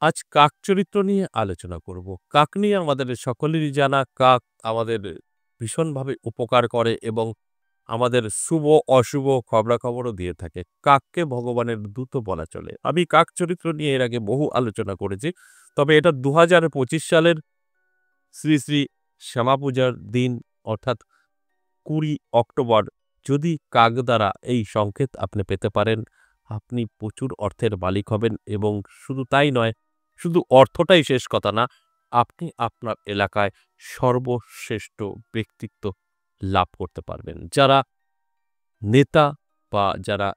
আজ কাক চরিত্র নিয়ে আলোচনা করব। কাক নিয়ে আমাদের সকলেরই জানা, কাক আমাদের ভীষণভাবে উপকার করে এবং আমাদের শুভ অশুভ খবরাখবরও দিয়ে থাকে। কাককে ভগবানের দূতও বলা চলে। আমি কাক চরিত্র নিয়ে এর আগে বহু আলোচনা করেছি। তবে এটা ২০২৫ সালের শ্রী শ্রী শ্যামা পূজার দিন, অর্থাৎ ২০ অক্টোবর যদি কাক দ্বারা এই সংকেত আপনি পেতে পারেন, আপনি প্রচুর অর্থের মালিক হবেন এবং শুধু তাই নয়, শুধু অর্থটাই শেষ কথা না, আপনি আপনার এলাকায় সর্বশ্রেষ্ঠ ব্যক্তিত্ব লাভ করতে পারবেন। যারা নেতা বা যারা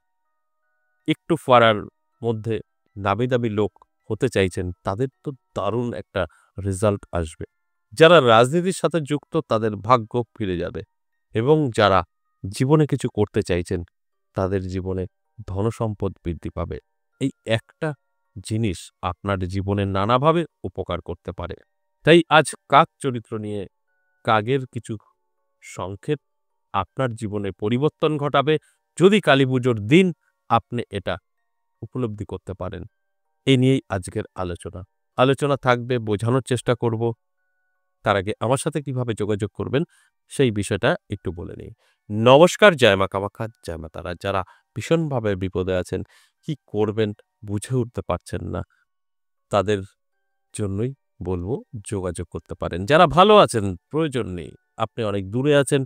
একটু পাড়ার মধ্যে নামি-দামি লোক হতে চাইছেন, তাদের তো দারুণ একটা রেজাল্ট আসবে। যারা রাজনীতির সাথে যুক্ত, তাদের ভাগ্য ফিরে যাবে এবং যারা জীবনে কিছু করতে চাইছেন, তাদের জীবনে ধনসম্পদ বৃদ্ধি পাবে। এই একটা জিনিস আপনার জীবনে নানাভাবে উপকার করতে পারে। তাই আজ কাক চরিত্র নিয়ে কাকের কিছু সংকেত আপনার জীবনে পরিবর্তন ঘটাবে যদি কালীপুজোর দিন আপনি এটা উপলব্ধি করতে পারেন। এ নিয়েই আজকের আলোচনা। আলোচনা থাকবে, বোঝানোর চেষ্টা করব। তার আগে আমার সাথে কিভাবে যোগাযোগ করবেন সেই বিষয়টা একটু বলে নিই। নমস্কার, জয় মা কামাখ্যা, জয় মা তারা। যারা ভীষণভাবে বিপদে আছেন, কি করবেন বুঝে উঠতে পারছেন না, তাদের জন্যই বলব যোগাযোগ করতে পারেন। যারা ভালো আছেন, প্রয়োজন নেই। আপনি অনেক দূরে আছেন,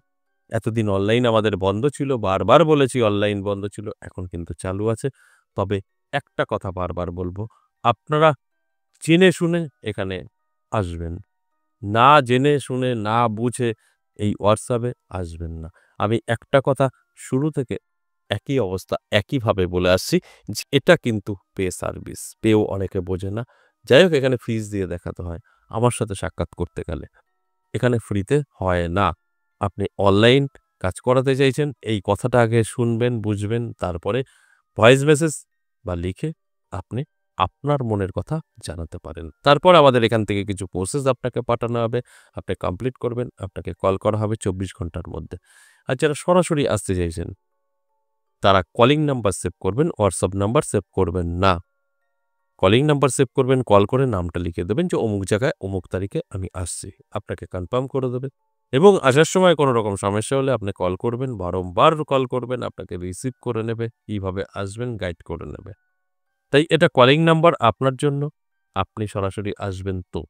এতদিন অনলাইন আমাদের বন্ধ ছিল, বারবার বলেছি অনলাইন বন্ধ ছিল, এখন কিন্তু চালু আছে। তবে একটা কথা বারবার বলবো, আপনারা জেনে শুনে এখানে আসবেন। না জেনে শুনে, না বুঝে এই হোয়াটসঅ্যাপে আসবেন না। আমি একটা কথা শুরু থেকে একই অবস্থা, একইভাবে বলে আসছি যে এটা কিন্তু পে সার্ভিস। পেও অনেকে বোঝে না। যাই হোক, এখানে ফিস দিয়ে দেখাতে হয় আমার সাথে সাক্ষাৎ করতে গেলে। এখানে ফ্রিতে হয় না। আপনি অনলাইন কাজ করাতে চাইছেন, এই কথাটা আগে শুনবেন, বুঝবেন, তারপরে ভয়েস মেসেজ বা লিখে আপনি আপনার মনের কথা জানাতে পারেন। তারপর আমাদের এখান থেকে কিছু প্রসেস আপনাকে পাঠানো হবে, আপনি কমপ্লিট করবেন, আপনাকে কল করা হবে ২৪ ঘন্টার মধ্যে। আর যারা সরাসরি আসতে চাইছেন, তারা কলিং নাম্বার সেভ করবেন, হোয়াটসঅ্যাপ নাম্বার সেভ করবেন না। কলিং নাম্বার সেভ করবেন, কল করে নামটা লিখে দেবেন যে অমুক জায়গায় অমুক তারিখে আমি আসছি। আপনাকে কনফার্ম করে দেবে এবং আসার সময় কোনো রকম সমস্যা হলে আপনি কল করবেন, বারংবার কল করবেন, আপনাকে রিসিভ করে নেবে, কিভাবে আসবেন গাইড করে নেবে। তাই এটা কলিং নাম্বার আপনার জন্য, আপনি সরাসরি আসবেন তো।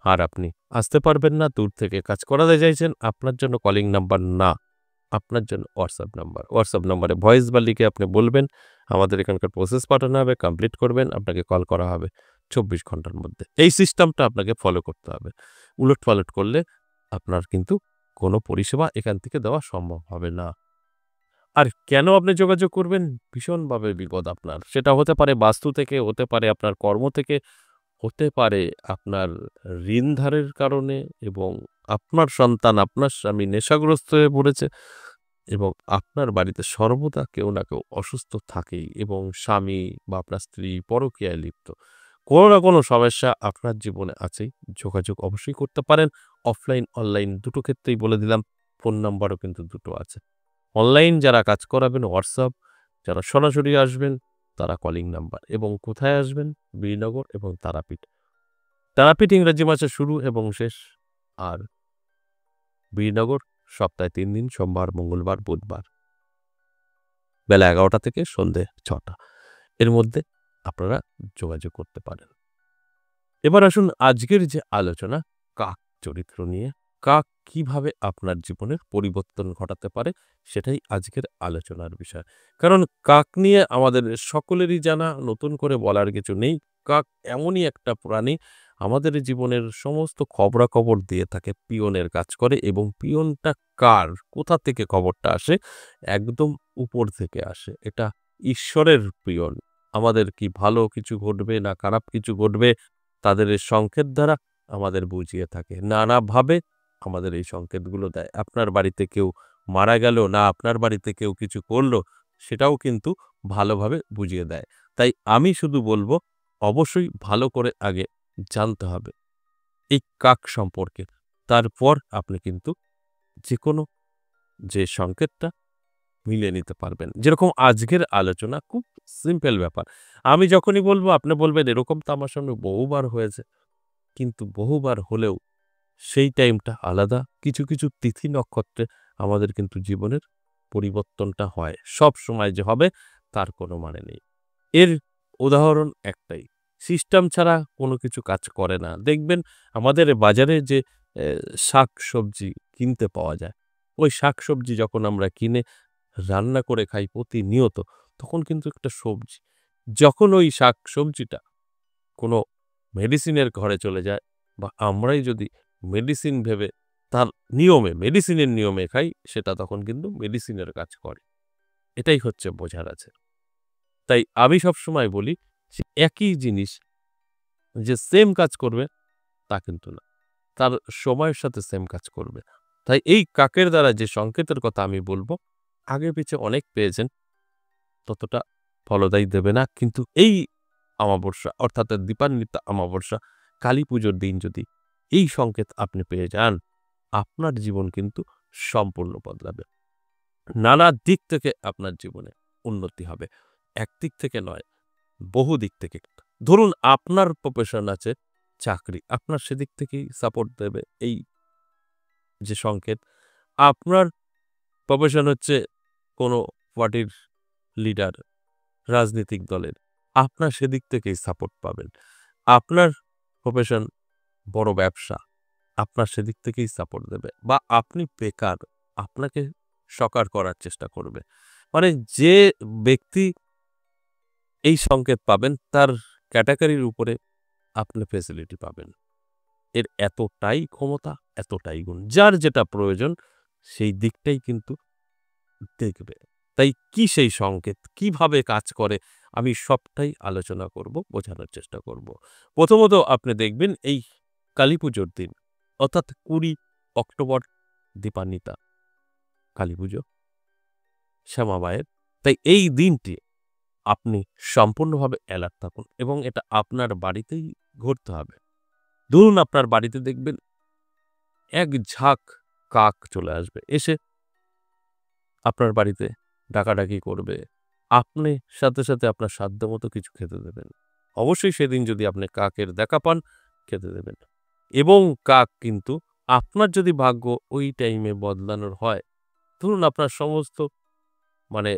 আর আপনি আসতে পারবেন না, দূর থেকে কাজ করাতে চাইছেন, আপনার জন্য কলিং নাম্বার না, আপনার জন্য হোয়াটসঅ্যাপ নাম্বার। হোয়াটসঅ্যাপ নাম্বারে ভয়েস বা লিখে আপনি বলবেন, আমাদের এখানকার প্রসেস পাঠানো হবে, কমপ্লিট করবেন, আপনাকে কল করা হবে ২৪ ঘন্টার মধ্যে। এই সিস্টেমটা আপনাকে ফলো করতে হবে। উলটপালট করলে আপনার কিন্তু কোনো পরিষেবা এখান থেকে দেওয়া সম্ভব হবে না। আর কেন আপনি যোগাযোগ করবেন? ভীষণভাবে বিপদ আপনার। সেটা হতে পারে বাস্তু থেকে, হতে পারে আপনার কর্ম থেকে, হতে পারে আপনার ঋণ ধারের কারণে এবং আপনার সন্তান, আপনার স্বামী নেশাগ্রস্ত হয়ে পড়েছে এবং আপনার বাড়িতে সর্বদা কেউ না কেউ অসুস্থ থাকেই এবং স্বামী বা আপনার স্ত্রী পরকীয়ায় লিপ্ত। কোনো না কোনো সমস্যা আপনার জীবনে আছেই। যোগাযোগ অবশ্যই করতে পারেন। অফলাইন, অনলাইন দুটো ক্ষেত্রেই বলে দিলাম। ফোন নাম্বারও কিন্তু দুটো আছে। অনলাইন যারা কাজ করাবেন হোয়াটসঅ্যাপ, যারা সরাসরি আসবেন তারা কলিং নাম্বার। এবং কোথায় আসবেন? বীরনগর এবং তারাপীঠ। তারাপীঠ ইংরেজি মাসে শুরু এবং শেষ, আর বীরনগর সপ্তাহে ৩ দিন, সোমবার, মঙ্গলবার, বুধবার, বেলা ১১টা থেকে সন্ধে ৬টা। এর মধ্যে আপনারা যোগাযোগ করতে পারেন। এবার আসুন আজকের যে আলোচনা, কাক চরিত্র নিয়ে। কাক কিভাবে আপনার জীবনের পরিবর্তন ঘটাতে পারে, সেটাই আজকের আলোচনার বিষয়। কারণ কাক নিয়ে আমাদের সকলেরই জানা, নতুন করে বলার কিছু নেই। কাক এমনই একটা প্রাণী, আমাদের জীবনের সমস্ত খবরাখবর দিয়ে থাকে, পিয়নের কাজ করে এবং পিয়নটা কার, কোথা থেকে খবরটা আসে? একদম উপর থেকে আসে। এটা ঈশ্বরের পিয়ন। আমাদের কি ভালো কিছু ঘটবে না খারাপ কিছু ঘটবে, তাদের এই সংকেত দ্বারা আমাদের বুঝিয়ে থাকে। নানাভাবে আমাদের এই সংকেতগুলো দেয়। আপনার বাড়িতে কেউ মারা গেল, না আপনার বাড়িতে কেউ কিছু করল, সেটাও কিন্তু ভালোভাবে বুঝিয়ে দেয়। তাই আমি শুধু বলব, অবশ্যই ভালো করে আগে জানতে হবে এই কাক সম্পর্কে। তারপর আপনি কিন্তু যেকোনো যে সংকেতটা মিলিয়ে নিতে পারবেন। যেরকম আজকের আলোচনা খুব সিম্পল ব্যাপার। আমি যখনই বলবো আপনি বলবেন এরকম তো আমার সঙ্গে বহুবার হয়েছে। কিন্তু বহুবার হলেও সেই টাইমটা আলাদা। কিছু, কিছু তিথি নক্ষত্রে আমাদের কিন্তু জীবনের পরিবর্তনটা হয়। সবসময় যে হবে তার কোনো মানে নেই। এর উদাহরণ একটাই। সিস্টেম ছাড়া কোনো কিছু কাজ করে না। দেখবেন আমাদের বাজারে যে শাকসবজি কিনতে পাওয়া যায়, ওই শাকসবজি যখন আমরা কিনে রান্না করে খাই প্রতিনিয়ত, তখন কিন্তু একটা সবজি। যখন ওই শাকসবজিটা কোনো মেডিসিনের ঘরে চলে যায় বা আমরাই যদি মেডিসিন ভেবে তার নিয়মে, মেডিসিনের নিয়মে খাই, সেটা তখন কিন্তু মেডিসিনের কাজ করে। এটাই হচ্ছে বোঝার আছে। তাই আমি সবসময় বলি যে একই জিনিস যে সেম কাজ করবে তা কিন্তু না। তার সময়ের সাথে সেম কাজ করবে না। তাই এই কাকের দ্বারা যে সংকেতের কথা আমি বলব, আগে পিছে অনেক পেয়েছেন, ততটা ফলদায়ী দেবে না। কিন্তু এই অমাবস্যা অর্থাৎ দীপান্বিত অমাবস্যা, কালীপুজোর দিন যদি এই সংকেত আপনি পেয়ে যান, আপনার জীবন কিন্তু সম্পূর্ণ বদলাবে। নানা দিক থেকে আপনার জীবনে উন্নতি হবে। একদিক থেকে নয়, বহু দিক থেকে। ধরুন আপনার প্রফেশন আছে চাকরি, আপনার সেদিক থেকেই সাপোর্ট দেবে এই যে সংকেত। আপনার প্রফেশন হচ্ছে কোনো পার্টির লিডার, রাজনৈতিক দলের, আপনার সেদিক থেকেই সাপোর্ট পাবেন। আপনার প্রফেশন বড় ব্যবসা, আপনার সেদিক থেকেই সাপোর্ট দেবে। বা আপনি বেকার, আপনাকে সকার করার চেষ্টা করবে। মানে যে ব্যক্তি এই সংকেত পাবেন তার ক্যাটাগরির উপরে আপনি ফেসিলিটি পাবেন। এর এতটাই ক্ষমতা, এতটাই গুণ। যার যেটা প্রয়োজন সেই দিকটাই কিন্তু দেখবে। তাই কি সেই সংকেত, কিভাবে কাজ করে আমি সবটাই আলোচনা করব, বোঝানোর চেষ্টা করব। প্রথমত আপনি দেখবেন এই কালীপুজোর দিন অর্থাৎ ২০ অক্টোবর দীপান্বিতা কালীপুজো শ্যামা মায়ের। তাই এই দিনটি আপনি সম্পূর্ণভাবে অ্যালার্ট থাকুন এবং এটা আপনার বাড়িতেই ঘটতে হবে। ধরুন আপনার বাড়িতে দেখবেন এক ঝাঁক কাক চলে আসবে। এসে আপনার বাড়িতে ডাকাডাকি করবে। আপনি সাথে, সাথে আপনার সাধ্যমতো কিছু খেতে দেবেন। অবশ্যই সেদিন যদি আপনি কাকের দেখা পান, খেতে দেবেন। এবং কাক কিন্তু আপনার যদি ভাগ্য ওই টাইমে বদলানোর হয়, ধরুন আপনার সমস্ত মানে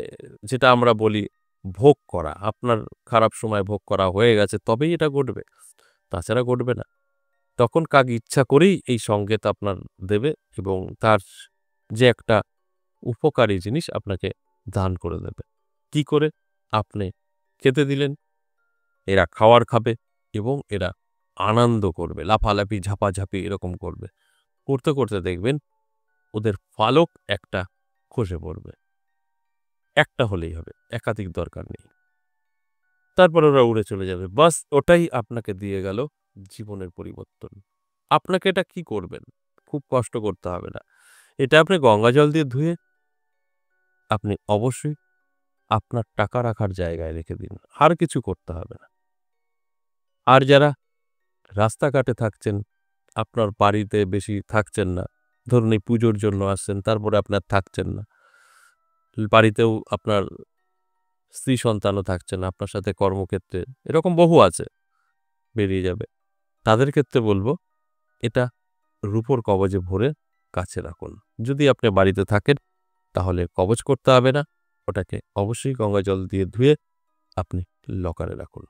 যেটা আমরা বলি ভোগ করা, আপনার খারাপ সময় ভোগ করা হয়ে গেছে তবেই এটা ঘটবে। তাছাড়া ঘটবে না। তখন কাক ইচ্ছা করেই এই সংকেত আপনার দেবে এবং তার যে একটা উপকারী জিনিস আপনাকে দান করে দেবে। কি করে? আপনি খেতে দিলেন, এরা খাওয়ার খাবে এবং এরা আনন্দ করবে। লাফালাফি, ঝাপাঝাপি এরকম করবে। করতে, করতে দেখবেন ওদের পালক একটা খসে পড়বে। একটা হলেই হবে, একাধিক দরকার নেই। তারপর ওরা উড়ে চলে যাবে। বাস ওটাই আপনাকে দিয়ে গেল জীবনের পরিবর্তন। আপনাকে এটা কি করবেন? খুব কষ্ট করতে হবে না। এটা আপনি গঙ্গা জল দিয়ে ধুয়ে আপনি অবশ্যই আপনার টাকা রাখার জায়গায় রেখে দিন। আর কিছু করতে হবে না। আর যারা রাস্তাঘাটে থাকছেন, আপনার বাড়িতে বেশি থাকছেন না। ধরুন এই পুজোর জন্য আসছেন, তারপরে আপনার থাকছেন না। বাড়িতেও আপনার স্ত্রী সন্তানও থাকছে না, আপনার সাথে কর্মক্ষেত্রে এরকম বহু আছে, বেরিয়ে যাবে। তাদের ক্ষেত্রে বলব এটা রূপোর কবজে ভরে কাছে রাখুন। যদি আপনি বাড়িতে থাকেন তাহলে কবজ করতে হবে না। ওটাকে অবশ্যই গঙ্গা জল দিয়ে ধুয়ে আপনি লকারে রাখুন।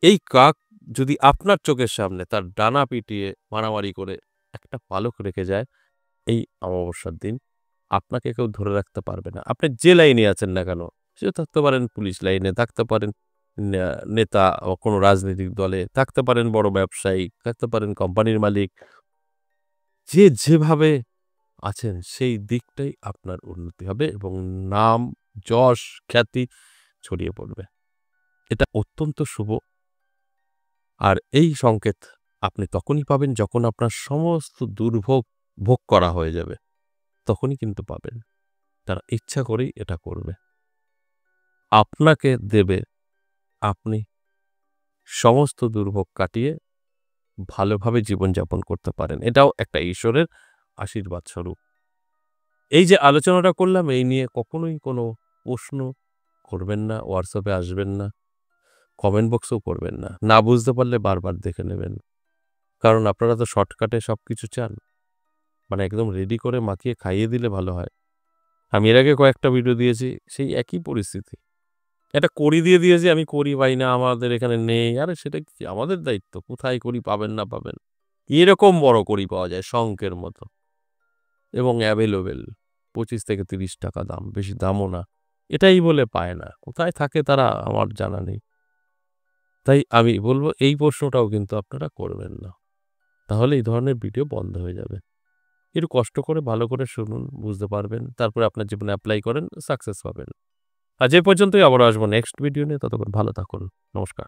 এই কাক যদি আপনার চোখের সামনে তার ডানা পিটিয়ে মারামারি করে একটা পালক রেখে যায় এই অমাবস্যার দিন, আপনাকে কেউ ধরে রাখতে পারবে না। আপনি যে লাইনে আছেন না কেন, সে থাকতে পারেন পুলিশ লাইনে, থাকতে পারেন নেতা ও কোনো রাজনৈতিক দলে, থাকতে পারেন বড় ব্যবসায়ী, থাকতে পারেন কোম্পানির মালিক। যে যেভাবে আছেন সেই দিকটাই আপনার উন্নতি হবে এবং নাম, যশ, খ্যাতি ছড়িয়ে পড়বে। এটা অত্যন্ত শুভ। আর এই সংকেত আপনি তখনই পাবেন যখন আপনার সমস্ত দুর্ভোগ ভোগ করা হয়ে যাবে। তখনই কিন্তু পাবেন। তারা ইচ্ছা করেই এটা করবে। আপনাকে দেবে, আপনি সমস্ত দুর্ভোগ কাটিয়ে ভালোভাবে জীবনযাপন করতে পারেন। এটাও একটা ঈশ্বরের আশীর্বাদ স্বরূপ। এই যে আলোচনাটা করলাম এই নিয়ে কখনোই কোনো প্রশ্ন করবেন না, WhatsApp এ আসবেন না, কমেন্ট বক্সেও করবেন না। না বুঝতে পারলে বারবার দেখে নেবেন। কারণ আপনারা তো শর্টকাটে সবকিছু চান। মানে একদম রেডি করে মাখিয়ে খাইয়ে দিলে ভালো হয়। আমি এর আগে কয়েকটা ভিডিও দিয়েছি, সেই একই পরিস্থিতি। একটা কড়ি দিয়ে দিয়েছি, আমি কড়ি পাই না, আমাদের এখানে নেই। আরে সেটা কি আমাদের দায়িত্ব? কোথায় কড়ি পাবেন না পাবেন। এরকম বড় কড়ি পাওয়া যায় শঙ্খের মতো এবং অ্যাভেলেবেল ৳২৫-৩০ দাম, বেশি দামও না। এটাই বলে পায় না। কোথায় থাকে তারা আমার জানা নেই। তাই আমি বলব এই প্রশ্নটাও কিন্তু আপনারা করবেন না। তাহলে এই ধরনের ভিডিও বন্ধ হয়ে যাবে। একটু কষ্ট করে ভালো করে শুনুন, বুঝতে পারবেন। তারপরে আপনার জীবনে এপ্লাই করেন, সাকসেস পাবেন। আজ এ পর্যন্তই, আবারও আসবো নেক্সট ভিডিও নিয়ে। ততক্ষণ ভালো থাকুন। নমস্কার।